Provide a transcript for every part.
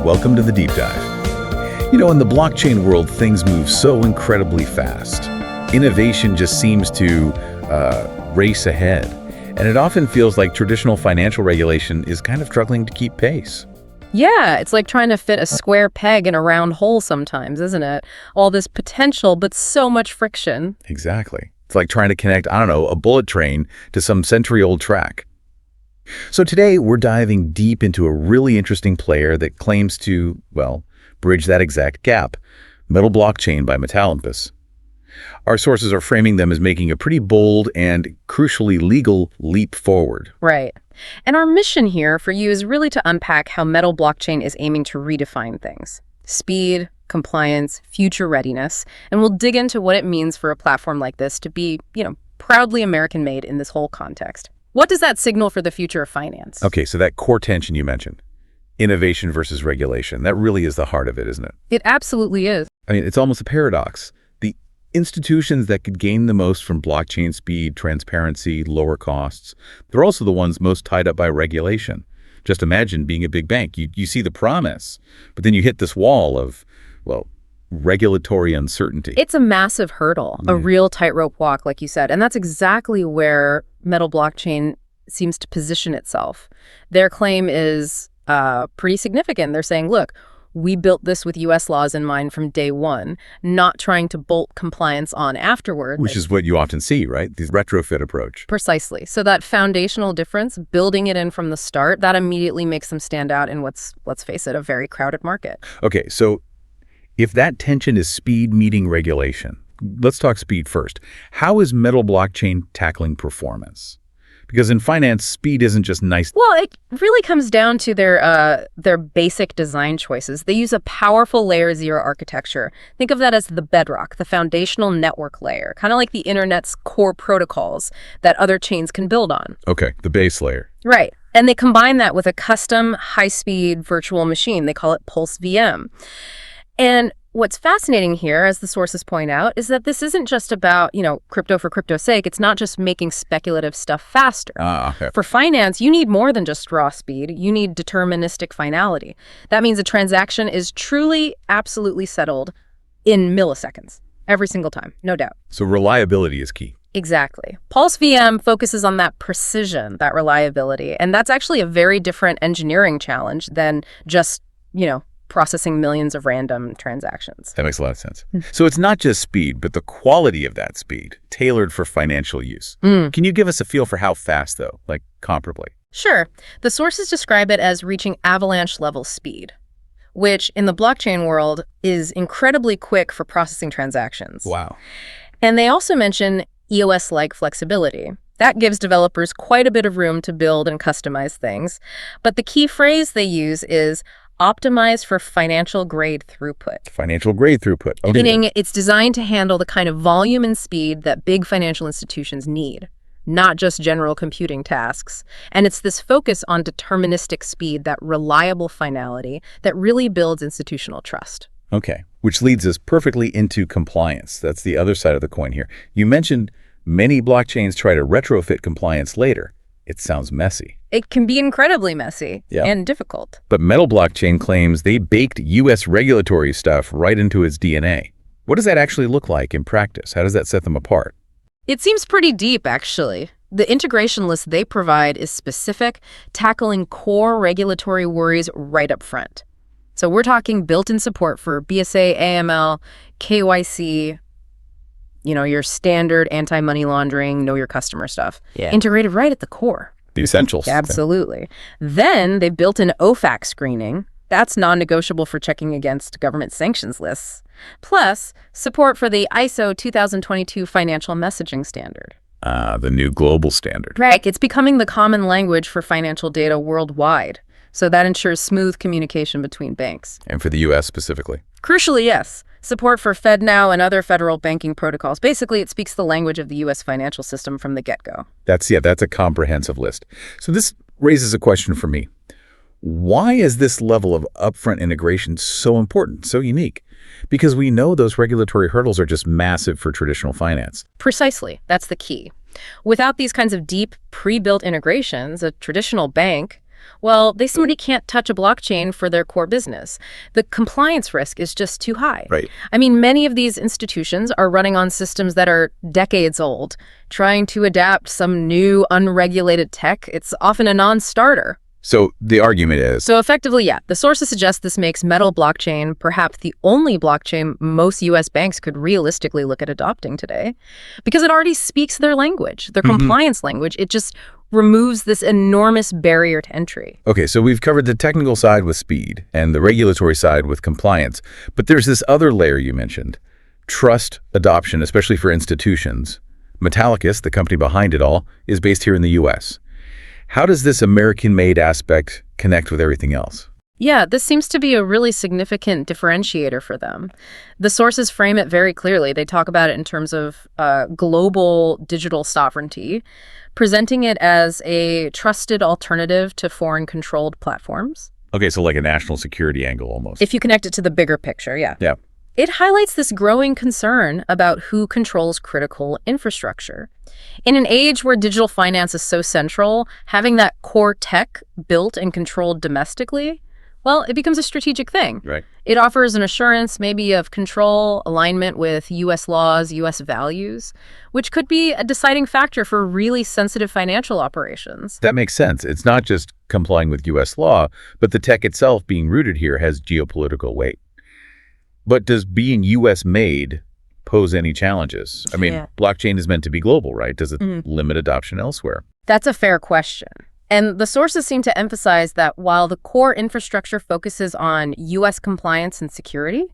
welcome to the Deep Dive. You know, in the blockchain world, things move so incredibly fast. Innovation just seems to race ahead, and it often feels like traditional financial regulation is kind of struggling to keep pace. Yeah, it's like trying to fit a square peg in a round hole sometimes, isn't it? All this potential, but so much friction. Exactly. It's like trying to connect, I don't know, a bullet train to some century-old track. So today, we're diving deep into a really interesting player that claims to, well, bridge that exact gap, Metal Blockchain by Metallicus. Our sources are framing them as making a pretty bold and, crucially, legal leap forward. Right. And our mission here for you is really to unpack how Metal Blockchain is aiming to redefine things. Speed, compliance, future readiness, and we'll dig into what it means for a platform like this to be, proudly American-made in this whole context. What does that signal for the future of finance? Okay, so that core tension you mentioned, innovation versus regulation, that really is the heart of it, isn't it? It absolutely is. I mean, it's almost a paradox. The institutions that could gain the most from blockchain speed, transparency, lower costs, they're also the ones most tied up by regulation. Just imagine being a big bank. You see the promise, but then you hit this wall of, well, regulatory uncertainty. It's a massive hurdle, a real tightrope walk, like you said. And that's exactly where Metal Blockchain seems to position itself. Their claim is pretty significant. They're saying, look, we built this with U.S. laws in mind from day one, not trying to bolt compliance on afterward. Which is what you often see, right? The retrofit approach. Precisely. So that foundational difference, building it in from the start, that immediately makes them stand out in what's, let's face it, a very crowded market. Okay, so if that tension is speed meeting regulation, let's talk speed first. How is Metal Blockchain tackling performance? Because in finance, speed isn't just nice. Well, it really comes down to their basic design choices. They use a powerful layer zero architecture. Think of that as the bedrock, the foundational network layer, kind of like the internet's core protocols that other chains can build on. Okay, the base layer. Right. And they combine that with a custom high-speed virtual machine. They call it PulsEVM. And what's fascinating here, as the sources point out, is that this isn't just about, crypto for crypto's sake. It's not just making speculative stuff faster. Okay. For finance, you need more than just raw speed. You need deterministic finality. That means a transaction is truly, absolutely settled in milliseconds, every single time, no doubt. So reliability is key. Exactly. PulsEVM focuses on that precision, that reliability, and that's actually a very different engineering challenge than just, processing millions of random transactions. That makes a lot of sense. So it's not just speed, but the quality of that speed, tailored for financial use. Can you give us a feel for how fast, though, like comparably? Sure. The sources describe it as reaching avalanche-level speed, which in the blockchain world is incredibly quick for processing transactions. Wow. And they also mention EOS-like flexibility. That gives developers quite a bit of room to build and customize things. But the key phrase they use is optimized for financial grade throughput. Financial grade throughput. Okay. Meaning it's designed to handle the kind of volume and speed that big financial institutions need, not just general computing tasks. And it's this focus on deterministic speed, that reliable finality, that really builds institutional trust. Okay, which leads us perfectly into compliance. That's the other side of the coin here. You mentioned many blockchains try to retrofit compliance later. It sounds messy. It can be incredibly messy and difficult. But Metal Blockchain claims they baked U.S. regulatory stuff right into its DNA. What does that actually look like in practice? How does that set them apart? It seems pretty deep, actually. The integration list they provide is specific, tackling core regulatory worries right up front. So we're talking built-in support for BSA, AML, KYC, your standard anti-money laundering, know your customer stuff. Yeah. Integrated right at the core. The essentials. Absolutely. Then they built in OFAC screening. That's non-negotiable for checking against government sanctions lists. Plus, support for the ISO 2022 financial messaging standard. The new global standard. Right. It's becoming the common language for financial data worldwide. So that ensures smooth communication between banks. And for the U.S. specifically? Crucially, yes. Support for FedNow and other federal banking protocols. Basically, it speaks the language of the U.S. financial system from the get-go. That's a comprehensive list. So this raises a question for me. Why is this level of upfront integration so important, so unique? Because we know those regulatory hurdles are just massive for traditional finance. Precisely. That's the key. Without these kinds of deep, pre-built integrations, a traditional bank, Well, they simply can't touch a blockchain for their core business. The compliance risk is just too high. Right. I mean, many of these institutions are running on systems that are decades old. Trying to adapt some new unregulated tech, it's often a non-starter. So the argument is, So effectively, yeah, the sources suggest this makes Metal blockchain perhaps the only blockchain most U.S. banks could realistically look at adopting today, because it already speaks their language, their compliance language. It just removes this enormous barrier to entry. okay, so we've covered the technical side with speed and the regulatory side with compliance, but there's this other layer you mentioned, trust adoption, especially for institutions. Metallicus, the company behind it all, is based here in the U.S. How does this American-made aspect connect with everything else? Yeah, this seems to be a really significant differentiator for them. The sources frame it very clearly. They talk about it in terms of global digital sovereignty, presenting it as a trusted alternative to foreign-controlled platforms. Okay, so like a national security angle almost. If you connect it to the bigger picture, yeah. Yeah. It highlights this growing concern about who controls critical infrastructure. In an age where digital finance is so central, having that core tech built and controlled domestically, well, it becomes a strategic thing. Right. It offers an assurance maybe of control, alignment with U.S. laws, U.S. values, which could be a deciding factor for really sensitive financial operations. That makes sense. It's not just complying with U.S. law, but the tech itself being rooted here has geopolitical weight. But does being U.S.-made pose any challenges? I mean, blockchain is meant to be global, right? Does it limit adoption elsewhere? That's a fair question. And the sources seem to emphasize that while the core infrastructure focuses on U.S. compliance and security,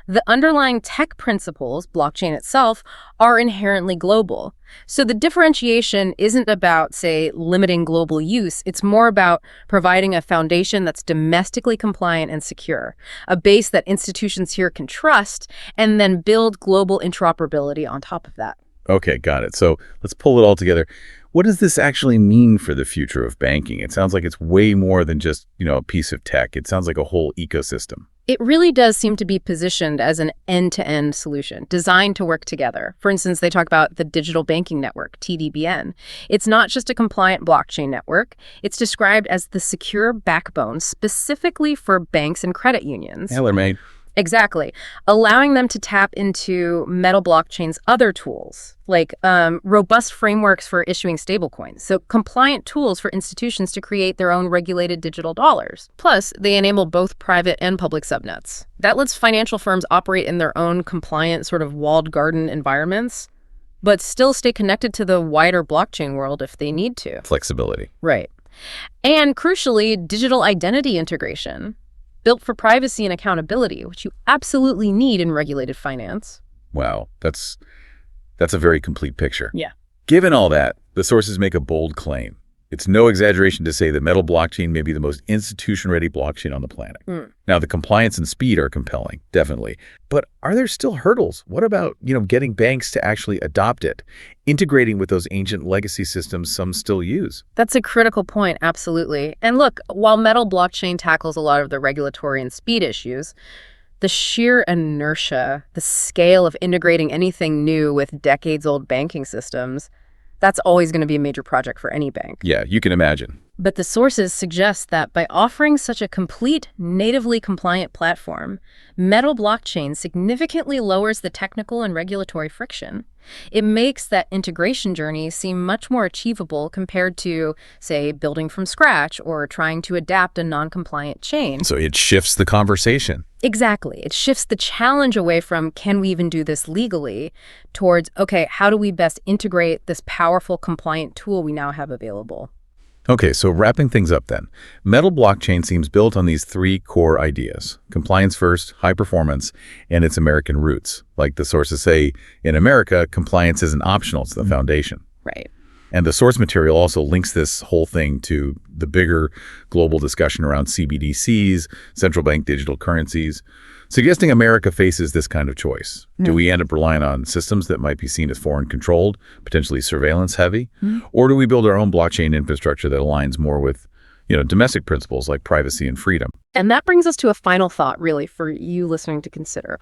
the underlying tech principles, blockchain itself, are inherently global. So the differentiation isn't about, say, limiting global use. It's more about providing a foundation that's domestically compliant and secure, a base that institutions here can trust, and then build global interoperability on top of that. Okay, got it. So let's pull it all together. What does this actually mean for the future of banking? It sounds like it's way more than just, a piece of tech. It sounds like a whole ecosystem. It really does seem to be positioned as an end-to-end solution, designed to work together. For instance, they talk about the digital banking network, TDBN. It's not just a compliant blockchain network. It's described as the secure backbone specifically for banks and credit unions. Tailor-made. Exactly. Allowing them to tap into Metal blockchain's other tools, like robust frameworks for issuing stablecoins. So compliant tools for institutions to create their own regulated digital dollars. Plus, they enable both private and public subnets. That lets financial firms operate in their own compliant sort of walled garden environments, but still stay connected to the wider blockchain world if they need to. Flexibility. Right. And crucially, digital identity integration, built for privacy and accountability, which you absolutely need in regulated finance. Wow, that's a very complete picture. Yeah. Given all that, the sources make a bold claim. It's no exaggeration to say that Metal blockchain may be the most institution-ready blockchain on the planet. Now, the compliance and speed are compelling, definitely. But are there still hurdles? What about, getting banks to actually adopt it, integrating with those ancient legacy systems some still use? That's a critical point, absolutely. And look, while Metal blockchain tackles a lot of the regulatory and speed issues, the sheer inertia, the scale of integrating anything new with decades-old banking systems, that's always going to be a major project for any bank. Yeah, you can imagine. But the sources suggest that by offering such a complete, natively compliant platform, Metal blockchain significantly lowers the technical and regulatory friction. It makes that integration journey seem much more achievable compared to, say, building from scratch or trying to adapt a non-compliant chain. So it shifts the conversation. Exactly. It shifts the challenge away from, can we even do this legally, towards, okay, how do we best integrate this powerful compliant tool we now have available? Okay, so wrapping things up then, Metal blockchain seems built on these three core ideas: compliance first, high performance, and its American roots. Like the sources say, in America, compliance isn't optional, it's the foundation. Right. And the source material also links this whole thing to the bigger global discussion around CBDCs, central bank digital currencies, suggesting America faces this kind of choice. Do we end up relying on systems that might be seen as foreign-controlled, potentially surveillance-heavy? Or do we build our own blockchain infrastructure that aligns more with, domestic principles like privacy and freedom? And that brings us to a final thought, really, for you listening to consider.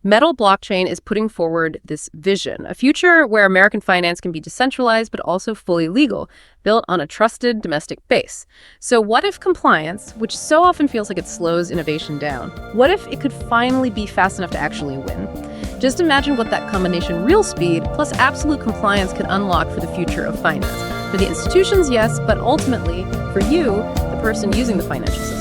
Metal blockchain is putting forward this vision, a future where American finance can be decentralized but also fully legal, built on a trusted domestic base. So what if compliance, which so often feels like it slows innovation down, what if it could finally be fast enough to actually win? Just imagine what that combination real speed plus absolute compliance could unlock for the future of finance. For the institutions, yes, but ultimately, for you, the person using the financial system.